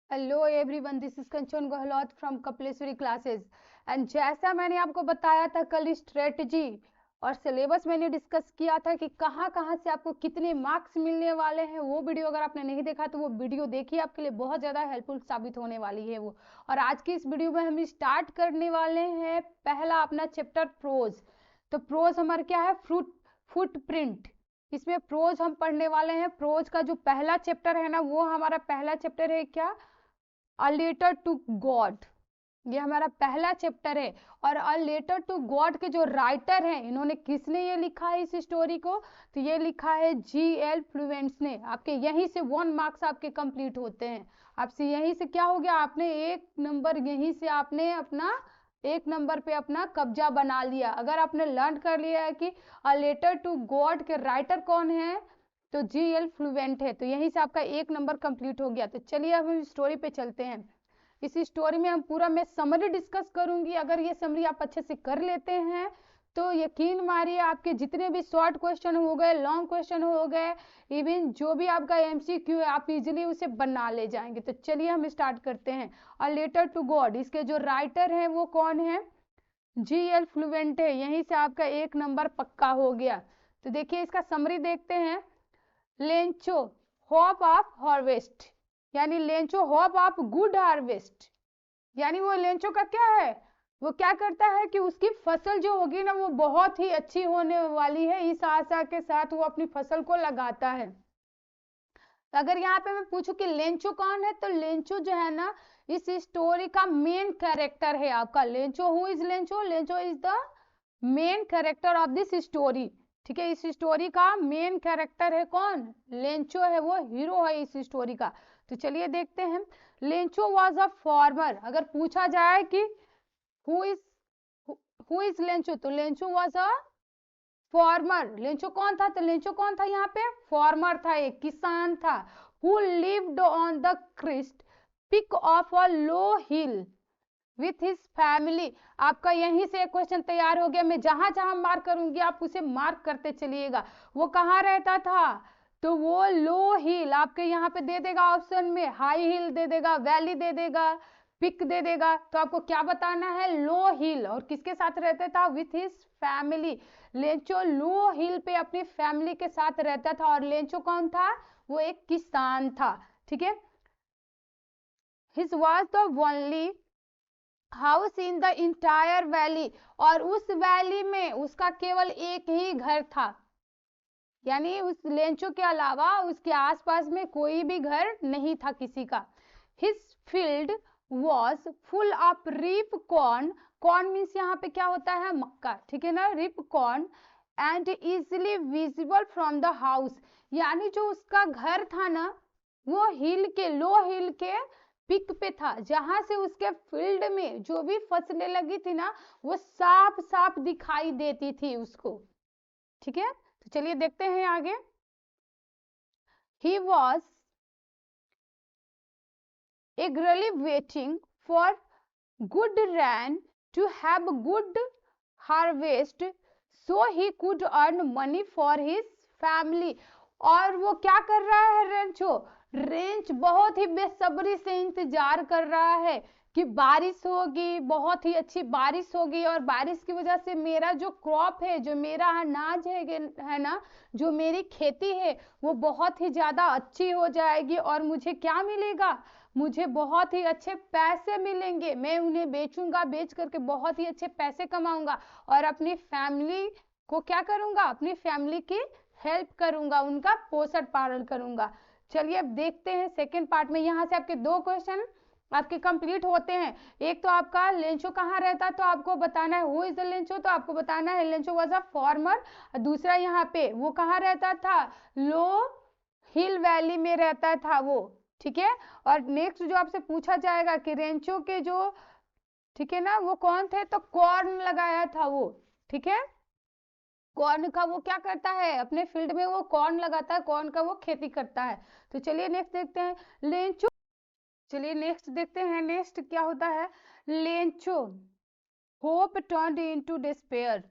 Hello everyone, this is Kanchan Gehlot from Kapileshwari classes. And जैसा मैंने आपको बताया था कल, स्ट्रेटजी और सिलेबस मैंने डिस्कस किया था कि कहाँ कहाँ से आपको कितने मार्क्स मिलने वाले हैं। वो वीडियो अगर आपने नहीं देखा तो वो वीडियो देखिए, आपके लिए बहुत ज़्यादा हेल्पफुल साबित होने वाली है वो। और आज की इस वीडियो में हम स्टार्ट करने वाले हैं पहला अपना चैप्टर प्रोज। तो प्रोज हमारा क्या है? फुटप्रिंट। इसमें प्रोज हम पढ़ने वाले हैं। प्रोज का जो पहला चैप्टर है ना, वो हमारा पहला चैप्टर है क्या? A letter to God. ये हमारा पहला चैप्टर है। और अ लेटर टू गॉड के जो राइटर हैं, इन्होंने किसने ये लिखा है इस स्टोरी को? तो ये लिखा है G.L. फ्लुएंट्स ने। आपके यहीं से 1 मार्क्स आपके कंप्लीट होते हैं। आपसे यहीं से क्या हो गया? आपने 1 नंबर यहीं से आपने अपना 1 नंबर पे अपना कब्जा बना लिया। अगर आपने लर्न कर लिया है कि अ लेटर टू गॉड के राइटर कौन है, तो G.L. फ्लुएंट है, तो यहीं से आपका 1 नंबर कंप्लीट हो गया। तो चलिए अब हम स्टोरी पे चलते हैं। इस स्टोरी में हम पूरा मैं समरी डिस्कस करूंगी। अगर ये समरी आप अच्छे से कर लेते हैं तो यकीन मारिए आपके जितने भी शॉर्ट क्वेश्चन हो गए, लॉन्ग क्वेश्चन हो गए, इवन जो भी आपका MCQ है, आप इजीली उसे बना ले जाएंगे। तो चलिए हम स्टार्ट करते हैं। अ लेटर टू गॉड, इसके जो राइटर हैं वो कौन है? G.L. फ्लुएंट है। यहीं से आपका 1 नंबर पक्का हो गया। तो देखिए इसका समरी देखते हैं। लेंचो होप ऑफ हार्वेस्ट, यानी Lencho hope of good harvest, यानी वो लेंचो का क्या है? वो क्या करता है कि उसकी फसल जो होगी ना वो बहुत ही अच्छी होने वाली है, इस आशा के साथ वो अपनी फसल को लगाता है। तो अगर यहाँ पे मैं पूछूं कि लेंचो कौन है, तो लेंचो जो है ना इस स्टोरी का मेन कैरेक्टर है आपका। Lencho, who is Lencho? Lencho is the main character of this story. ठीक है, इस स्टोरी का मेन कैरेक्टर है कौन? लेंचो है, वो हीरो है इस स्टोरी का। तो चलिए देखते हैं। Lencho was a farmer. अगर पूछा जाए कि who is who is Lencho, तो Lencho was a farmer. Lencho कौन था? तो लेंचो कौन था यहाँ पे? फार्मर था, एक किसान था। Who lived on the crest peak of a low hill with his family. आपका यहीं से एक क्वेश्चन तैयार हो गया। मैं जहां जहां मार्क करूंगी आप उसे मार्क करते चलिएगा। वो कहाँ रहता था? तो वो लो हिल, आपके यहाँ पे दे देगा ऑप्शन में, हाई हिल दे देगा, वैली दे देगा, पिक दे देगा। तो आपको क्या बताना है? लो हिल। और किसके साथ रहता था? With his family. लेंचो लो हिल पे अपनी फैमिली के साथ रहता था। और लेंचो कौन था? वो एक किसान था। ठीक है। His was the only house in the entire valley. और उस वैली में उसका केवल एक ही घर था, यानी उस लेंचो के अलावा उसके आसपास में कोई भी घर नहीं था किसी का। His field was full of ripe corn. Corn means यहाँ पे क्या होता है? मक्का। ठीक है ना, ripe corn. And easily visible from the house, यानी जो उसका घर था ना वो हिल के, लो हिल के पिक पे था, जहां से उसके फील्ड में जो भी फसलें लगी थी ना वो साफ साफ दिखाई देती थी उसको। ठीक है, तो चलिए देखते हैं आगे। He was eagerly waiting for good rain to have good harvest so he could earn money for his family। और वो क्या कर रहा है रेंचो? रेंच बहुत ही बेसब्री से इंतजार कर रहा है कि बारिश होगी, बहुत ही अच्छी बारिश होगी, और बारिश की वजह से मेरा जो क्रॉप है, जो मेरा अनाज है ना, जो मेरी खेती है वो बहुत ही ज्यादा अच्छी हो जाएगी। और मुझे क्या मिलेगा? मुझे बहुत ही अच्छे पैसे मिलेंगे। मैं उन्हें बेचूंगा, बेच करके बहुत ही अच्छे पैसे कमाऊंगा और अपनी फैमिली को क्या करूंगा? अपनी फैमिली की हेल्प करूंगा, उनका पोषण पालन करूंगा। चलिए अब देखते हैं सेकेंड पार्ट में। यहाँ से आपके 2 क्वेश्चन आपके कंप्लीट होते हैं। एक तो आपका लेंचो कहाँ रहता है, तो आपको बताना है हु इज द लेंचो, तो आपको बताना है लेंचो वाज अ फार्मर। दूसरा यहाँ पे वो कहाँ रहता था? लो हिल वैली में रहता था वो। ठीक है। और नेक्स्ट जो आपसे पूछा जाएगा कि रेंचो के जो, ठीक है ना, वो कौन थे, तो कॉर्न लगाया था वो। ठीक है, कॉर्न का वो क्या करता है? अपने फील्ड में वो कॉर्न लगाता है, कॉर्न का वो खेती करता है। तो चलिए नेक्स्ट देखते हैं। लेंचो, चलिए नेक्स्ट देखते हैं, नेक्स्ट क्या होता है। Lencho hope turned into despair,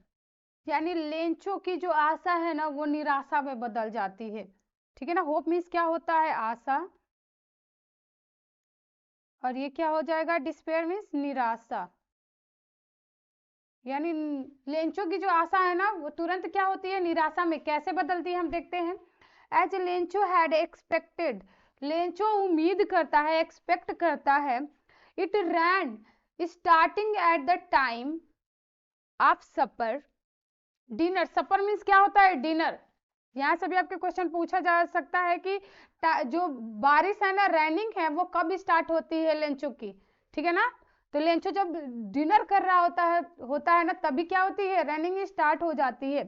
यानी लेंचो की जो आशा है ना वो निराशा में बदल जाती है। ठीक है ना, होप मीन्स क्या होता है? आशा। और ये क्या हो जाएगा, डिस्पेयर मीन्स निराशा। यानी लेंचो की जो आशा है ना वो तुरंत क्या होती है, निराशा में। कैसे बदलती है हम देखते हैं। As Lencho had expected, Lencho उम्मीद करता है, एक्सपेक्ट करता है। It rain starting at the time of supper, dinner, supper means क्या होता है, डिनर। यहाँ से भी आपके क्वेश्चन पूछा जा सकता है कि जो बारिश है ना, रैनिंग है, वो कब स्टार्ट होती है लेंचो की, ठीक है ना। तो लेंचो जब डिनर कर रहा होता है ना, तभी क्या होती है, रनिंग स्टार्ट हो जाती है।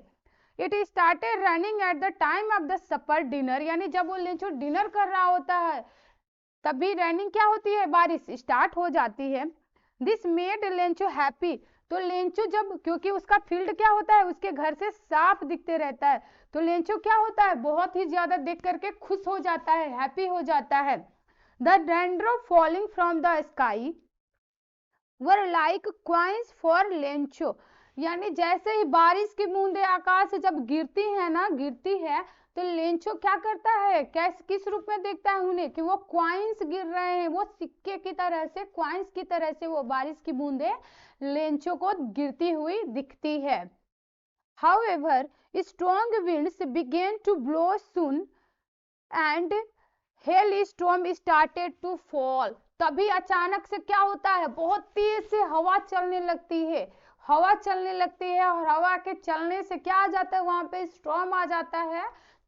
It started running at the time of the supper dinner, यानी जब वो लेंचो डिनर कर रहा होता है तभी रनिंग क्या होती है, बारिश स्टार्ट हो जाती है। दिस मेड लेंचो हैप्पी, तो लेंचो जब, क्योंकि उसका फील्ड क्या होता है, उसके घर से साफ दिखते रहता है, तो लेंचो क्या होता है, बहुत ही ज्यादा देख करके खुश हो जाता है, हैप्पी हो जाता है। The raindrop falling from the sky were like coins for Lencho, यानी जैसे ही बारिश की बूंदें आकाश से जब गिरती है ना, गिरती है, तो लेंचो क्या करता है, किस रूप में देखता है उन्हें, कि वो क्वाइंस गिर रहे हैं, वो सिक्के की तरह से, क्वाइंस की तरह से वो बारिश की बूंदें लेंचो को गिरती हुई दिखती है। However, strong winds began to blow soon and hailstorm started to fall, तभी अचानक से क्या होता है, बहुत तेज से हवा चलने लगती है, हवा चलने लगती है, और हवा के चलने से क्या आ जाता है, वहां पे स्टॉर्म आ जाता है,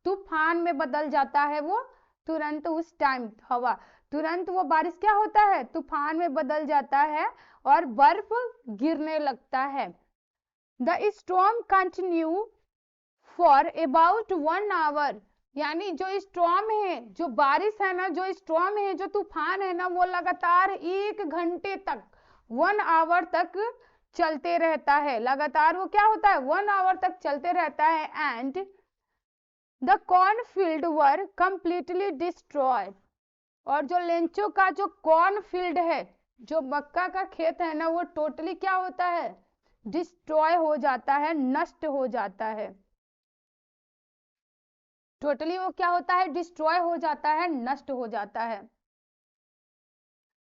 तूफान में बदल जाता है वो तुरंत। उस टाइम हवा तुरंत, वो बारिश क्या होता है, तूफान में बदल जाता है और बर्फ गिरने लगता है। The storm continue for about 1 hour, यानी जो स्टॉर्म है, जो बारिश है ना, जो स्टॉर्म है, जो तूफान है ना, वो लगातार 1 घंटे तक, 1 आवर तक चलते रहता है, लगातार वो क्या होता है, 1 आवर तक चलते रहता है। And the cornfield were completely destroyed, और जो लेंचो का जो कॉर्नफील्ड है, जो मक्का का खेत है ना, वो टोटली क्या होता है, डिस्ट्रॉय हो जाता है, नष्ट हो जाता है, टोटली वो क्या होता है, डिस्ट्रॉय हो जाता है, नष्ट हो जाता है।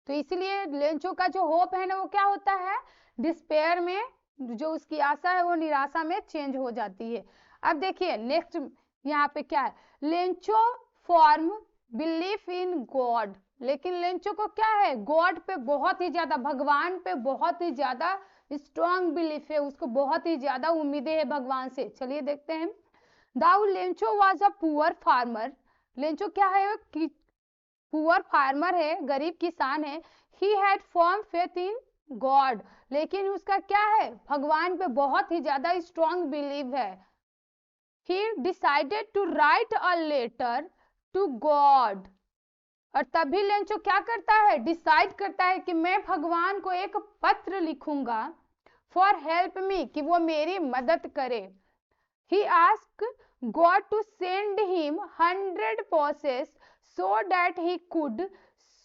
तो इसलिए लेंचो का जो होप है ना, वो क्या होता है, डिस्पेयर में, जो उसकी आशा है वो निराशा में चेंज हो जाती है। अब देखिए नेक्स्ट यहाँ पे क्या है, Lencho form belief in God, लेकिन लेंचो को क्या है, गॉड पे बहुत ही ज्यादा, भगवान पे बहुत ही ज्यादा स्ट्रॉन्ग बिलीफ है, उसको बहुत ही ज्यादा उम्मीदें है भगवान से। चलिए देखते हैं। दाऊ Lencho was a poor farmer, Lencho क्या है कि पुअर फार्मर है, गरीब किसान है। He had firm faith in God, लेकिन उसका क्या है, भगवान पे बहुत ही ज्यादा स्ट्रॉन्ग बिलीव है। He decided to write a letter to God, और तभी लेंचो क्या करता है, डिसाइड करता है कि मैं भगवान को एक पत्र लिखूंगा, फॉर हेल्प मी, कि वो मेरी मदद करे। He asked God to send him 100 horses so that he could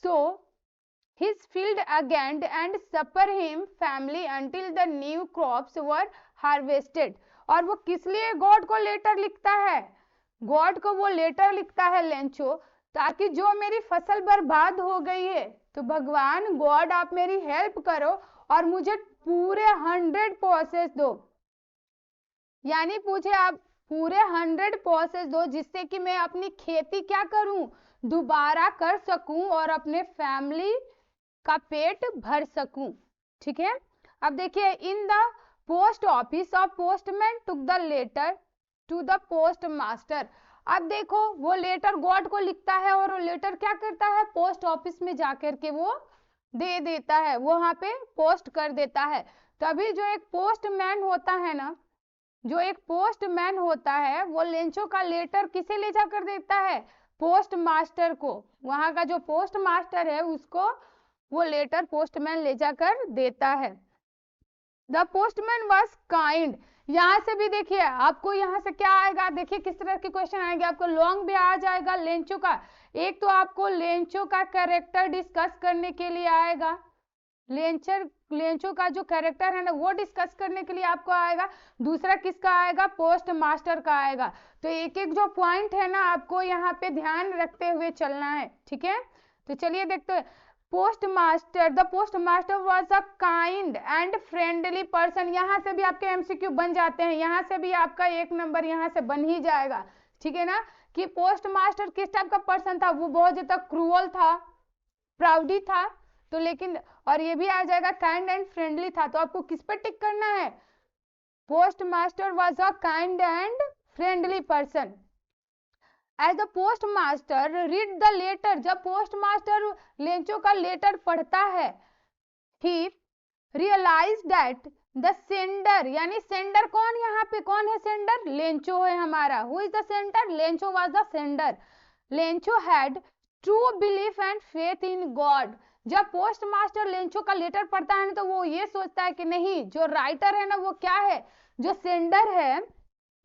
sow his field again and supper him family until the new crops were harvested। और वो किस लिए गॉड को लेटर लिखता है, गॉड को वो लेटर लिखता है लेंचो, ताकि जो मेरी फसल बर्बाद हो गई है, तो भगवान गॉड आप मेरी हेल्प करो और मुझे पूरे 100 पॉसेस दो, यानी मुझे आप पूरे 100 पॉसेस दो, जिससे कि मैं अपनी खेती क्या करूं, दोबारा कर सकूं और अपने फैमिली का पेट भर सकूं, ठीक है। अब देखिए, in the post office of postman took the letter to the post master. अब देखो, वो लेटर गॉड को लिखता है और वो लेटर क्या करता है, पोस्ट ऑफिस में जाकर के वो दे देता है, वहां पे पोस्ट कर देता है। तभी जो एक पोस्टमैन होता है ना, जो एक पोस्टमैन होता है, वो लेंचो का लेटर किसे ले जाकर देता है, पोस्ट मास्टर को, वहां का जो पोस्ट मास्टर है उसको वो लेटर पोस्टमैन ले जाकर देता है। द पोस्टमैन वॉज काइंड, यहाँ से भी देखिए आपको यहाँ से क्या आएगा, देखिए किस तरह के क्वेश्चन आएंगे आपको, लॉन्ग भी आ जाएगा लेंचो का, एक तो आपको लेंचो का कैरेक्टर डिस्कस करने के लिए आएगा, लेंचो का जो कैरेक्टर है ना वो डिस्कस करने के लिए आपको आएगा, दूसरा किसका आएगा, पोस्ट मास्टर का आएगा। तो एक एक जो पॉइंट है ना आपको यहाँ पे ध्यान रखते हुए चलना है, ठीक है। तो चलिए देखते हैं, the post master was a kind and friendly person. यहाँ से भी आपके एमसीक्यू बन जाते हैं, यहाँ से भी आपका 1 नंबर यहाँ से बन ही जाएगा, ठीक है ना। कि पोस्ट मास्टर किस टाइप का पर्सन था, वो बहुत ज्यादा क्रूअल था, प्राउडी था, तो लेकिन और ये भी आ जाएगा काइंड एंड फ्रेंडली था। तो आपको किस पर टिक करना है, post master was a kind and friendly person. As the post master read the letter, जब पोस्ट मास्टर लेंचो का लेटर पढ़ता है, he realise that the sender, यानी सेंडर कौन, यहाँ पे कौन है सेंडर, लेंचो है हमारा। Who is the sender, Lencho was the sender. Lencho had true belief and faith in God. जब पोस्ट मास्टर लेंचो का लेटर पढ़ता है ना, तो वो ये सोचता है कि नहीं, जो राइटर है ना वो क्या है, जो सेंडर है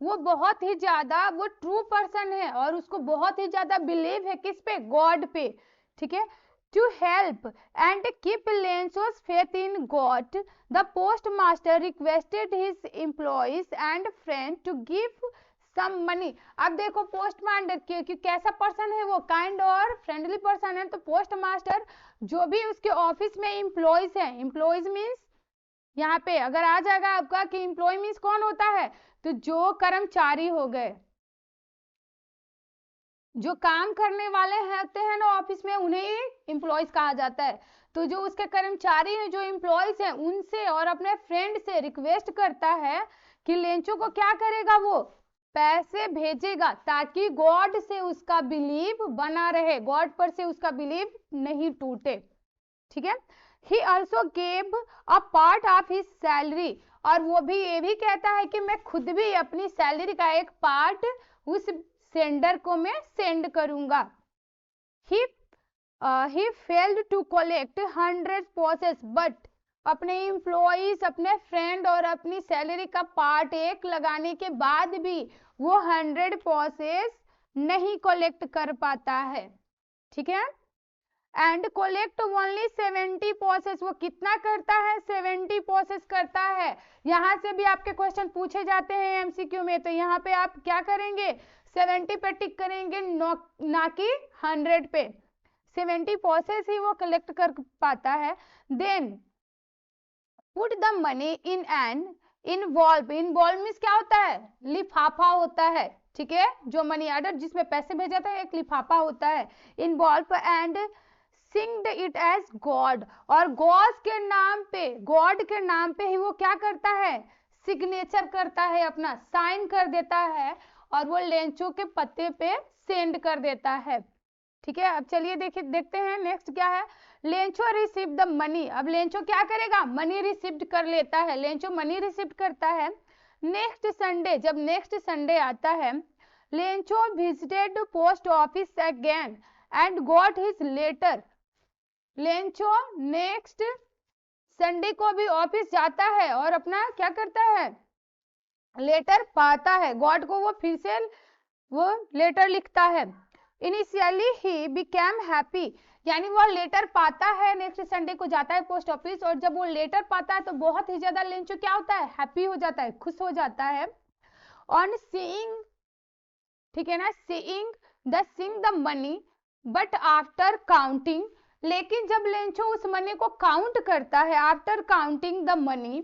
वो बहुत ही ज्यादा वो ट्रू पर्सन है और उसको बहुत ही ज्यादा बिलीव है किस पे, गॉड पे, ठीक है। To help and keep Lencho's faith in God, the post master requested his employees and friend to give some money. अब देखो पोस्ट मास्टर कि कैसा पर्सन है वो, काइंड और फ्रेंडली पर्सन है। तो पोस्ट मास्टर जो भी उसके ऑफिस में एम्प्लॉइज है, एम्प्लॉइज मीन्स यहाँ पे अगर आ जाएगा आपका कि एम्प्लॉय मीन्स कौन होता है, तो जो कर्मचारी हो गए, जो काम करने वाले होते हैं ना ऑफिस में, उन्हें एम्प्लॉयज कहा जाता है। तो जो उसके कर्मचारी हैं, जो एम्प्लॉयज हैं, उनसे और अपने फ्रेंड से रिक्वेस्ट करता है कि लेंचो को क्या करेगा, वो पैसे भेजेगा ताकि गॉड से उसका बिलीव बना रहे, गॉड पर से उसका बिलीव नहीं टूटे, ठीक है। He also gave a part of his salary, और वो भी ये भी कहता है कि मैं खुद भी अपनी सैलरी का एक पार्ट उस सेंडर को मैं सेंड करूंगा। He failed to collect 100 poses, but अपने एम्प्लॉइज, अपने फ्रेंड और अपनी सैलरी का पार्ट एक लगाने के बाद भी वो 100 पॉसेस नहीं कलेक्ट कर पाता है, ठीक है। एंड कोलेक्ट ओनली 70 पॉसेस, वो कितना करता है, 70 पॉसेस करता है। यहाँ से भी आपके क्वेश्चन पूछे जाते हैं एमसीक्यू में, तो यहाँ पे आप क्या करेंगे, 70 पे टिक करेंगे, ना कि 100 पे। 70 पॉसेस ही वो कलेक्ट कर पाता है। Then put the money in an envelope, envelope means क्या होता है, लिफाफा होता है, ठीक है। जो मनी ऑर्डर जिसमें पैसे भेजा था एक लिफाफा होता है, envelope, and signed it as God, और गॉड के नाम पे ही वो क्या करता है, सिग्नेचर करता है, अपना साइन कर देता है और वो लेंचो के पत्ते पे सेंड कर देता है, ठीक है। अब चलिए देखते हैं नेक्स्ट क्या है। लेंचो रिसीव द मनी, अब लेंचो क्या करेगा, मनी रिसीव कर लेता है, लेंचो मनी रिसीव करता है। नेक्स्ट संडे, जब नेक्स्ट संडे आता है, Lencho visited post office again and got his letter. Lencho next Sunday को भी ऑफिस जाता है और अपना क्या करता है, लेटर पाता है, गॉड को वो फिर से वो लेटर लिखता है। इनिशियली ही बिकेम हैप्पी, यानी वो लेटर पाता है, नेक्स्ट संडे को जाता है पोस्ट ऑफिस, और जब वो लेटर पाता है तो बहुत ही ज्यादा लेंचो क्या होता है, हैप्पी हो जाता है, खुश हो जाता है। ऑन सीइंग, ठीक है ना, seeing the money, but after counting, लेकिन जब लेंचो उस मनी को काउंट करता है, after counting the money,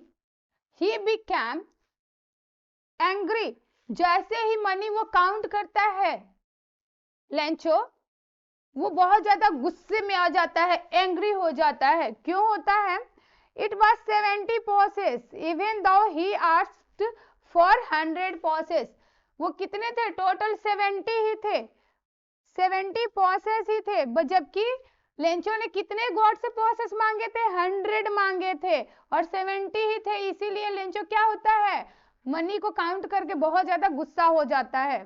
he became angry, जैसे ही मनी वो काउंट करता है लेंचो, वो बहुत ज्यादा गुस्से में आ जाता है, एंग्री हो जाता है। क्यों होता है, it was 70 possesses even though he asked for 100 possesses, वो कितने थे टोटल, 70 ही थे, 70 पॉसेस ही थे, जबकि लेंचो ने कितने गॉड से पॉसेस मांगे थे, 100 मांगे थे और 70 ही थे, इसीलिए लेंचो क्या होता है, मनी को काउंट करके बहुत ज्यादा गुस्सा हो जाता है।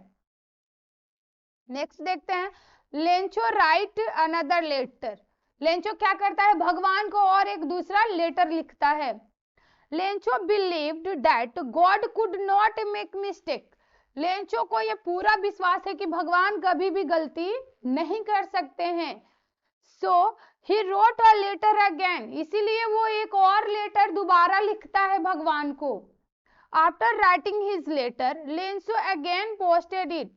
नेक्स्ट देखते हैं, Lencho write another letter, Lencho क्या करता है, भगवान को और एक दूसरा लेटर लिखता है। Lencho believed that God could not make mistake, Lencho को यह पूरा विश्वास है कि भगवान कभी भी गलती नहीं कर सकते हैं। So he wrote a letter again, इसीलिए वो एक और लेटर दोबारा लिखता है भगवान को। After writing his letter Lencho again posted it,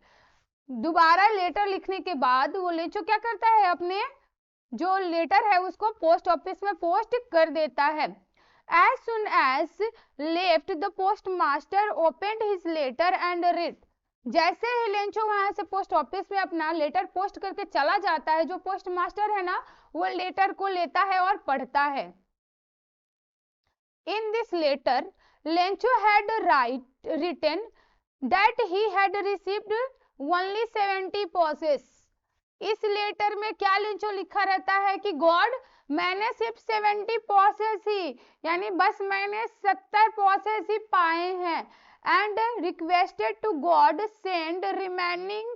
दोबारा लेटर लिखने के बाद वो लेंचो क्या करता है, अपने जो लेटर है उसको पोस्ट ऑफिस में पोस्ट कर देता है। As soon as left, the postmaster opened his letter and read. जैसे ही लेंचो वहां से पोस्ट ऑफिस में अपना लेटर पोस्ट करके चला जाता है, जो पोस्ट मास्टर है ना वो लेटर को लेता है और पढ़ता है। In this letter, Lencho had written that he had received only 70 poses. इस लेटर में क्या लेंचो लिखा रहता है कि गॉड मैंने सिर्फ 70 पॉसेस ही, यानी बस मैंने 70 पॉसेस ही पाए हैं। And requested to God send remaining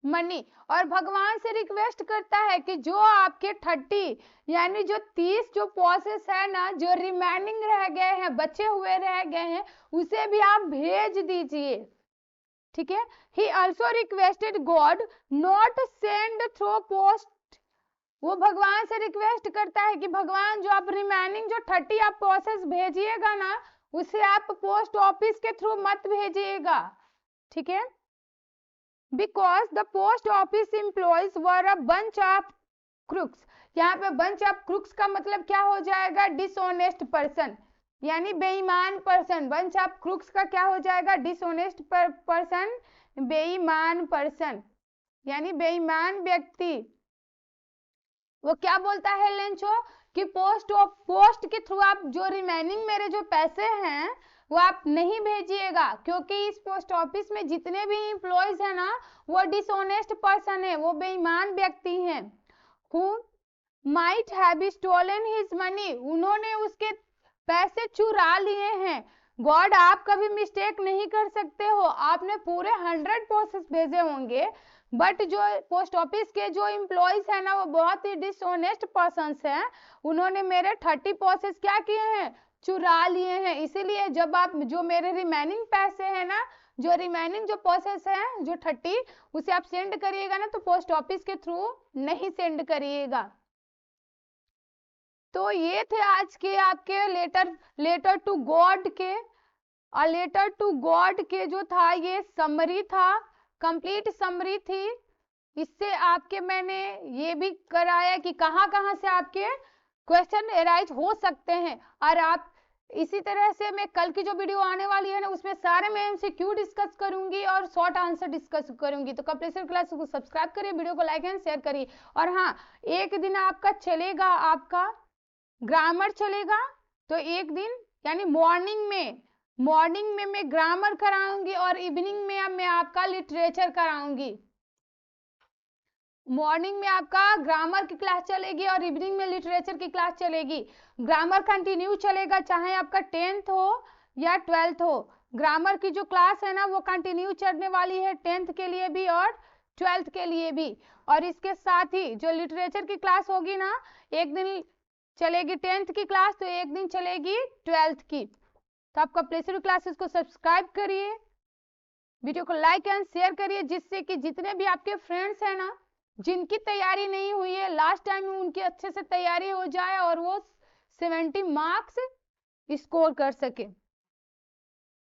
money, और भगवान से रिक्वेस्ट करता है कि जो आपके 30 यानी जो 30 जो पॉसेस है ना, जो रिमेनिंग रह गए हैं, बचे हुए रह गए हैं, उसे भी आप भेज दीजिए। ठीक है। He also requested God not send through post, वो भगवान से रिक्वेस्ट करता है कि भगवान जो आप रिमेनिंग जो 30 आप प्रोसेस भेजिएगा ना, उसे आप पोस्ट ऑफिस के थ्रू मत भेजिएगा। ठीक है। Because the post office employees were a bunch of crooks. यहाँ पे बंच ऑफ क्रुक्स का मतलब क्या हो जाएगा? डिसऑनेस्ट पर्सन, यानी बेईमान पर्सन। बंच ऑफ क्रुक्स का क्या हो जाएगा? डिसऑनेस्ट पर्सन, बेईमान पर्सन, यानी बेईमान व्यक्ति। वो क्या बोलता है लेंचो कि पोस्ट के थ्रू आप जो रिमेनिंग मेरे जो पैसे हैं वो आप नहीं भेजिएगा, क्योंकि इस पोस्ट ऑफिस में जितने भी एम्प्लॉयज है ना वो डिसऑनेस्ट पर्सन है, वो बेईमान व्यक्ति हैं। Who might have stolen his money, उन्होंने उसके पैसे चुरा लिए हैं। गॉड आप कभी मिस्टेक नहीं कर सकते हो, आपने पूरे 100 प्रोसेस भेजे होंगे, बट जो पोस्ट ऑफिस के जो एम्प्लॉयज है ना वो बहुत ही डिसऑनेस्ट पर्सन्स हैं, उन्होंने मेरे 30 प्रोसेस क्या किए हैं? चुरा लिए हैं। इसीलिए जब आप जो मेरे रिमेनिंग पैसे हैं ना, जो रिमेनिंग जो प्रोसेस है जो 30, उसे आप सेंड करिएगा ना तो पोस्ट ऑफिस के थ्रू नहीं सेंड करिएगा। तो ये थे आज के आपके लेटर टू गॉड के, और लेटर टू गॉड के जो था ये समरी था, कंप्लीट समरी थी। इससे आपके मैंने ये भी कराया कि कहां कहां से आपके क्वेश्चन अराइज हो सकते हैं। और आप इसी तरह से मैं कल की जो वीडियो आने वाली है ना उसमें सारे मैं एमसीक्यू डिस्कस करूंगी और शॉर्ट आंसर डिस्कस करूंगी। तो कंप्लीशन क्लास को सब्सक्राइब करिए, वीडियो को लाइक एंड शेयर करिए। और हाँ, एक दिन आपका चलेगा, आपका ग्रामर चलेगा, तो एक दिन यानी मॉर्निंग में मैं ग्रामर कराऊंगी और इवनिंग में मैं आपका लिटरेचर कराऊंगी। मॉर्निंग में आपका ग्रामर की क्लास चलेगी और इवनिंग में लिटरेचर की क्लास चलेगी। ग्रामर कंटिन्यू चलेगा, चाहे आपका 10th हो या 12th हो। ग्रामर की जो क्लास है ना वो कंटिन्यू चलने वाली है 10th के लिए भी और 12th के लिए भी। और इसके साथ ही जो लिटरेचर की क्लास होगी ना, एक दिन चलेगी 10th की क्लास, तो एक दिन चलेगी 12th की। तो आपका प्लेसर क्लासेस को सब्सक्राइब करिए, वीडियो को लाइक एंड शेयर करिए, जिससे कि जितने भी आपके फ्रेंड्स हैं ना जिनकी तैयारी नहीं हुई है लास्ट टाइम में, उनकी अच्छे से तैयारी हो जाए और वो 70 मार्क्स स्कोर कर सके।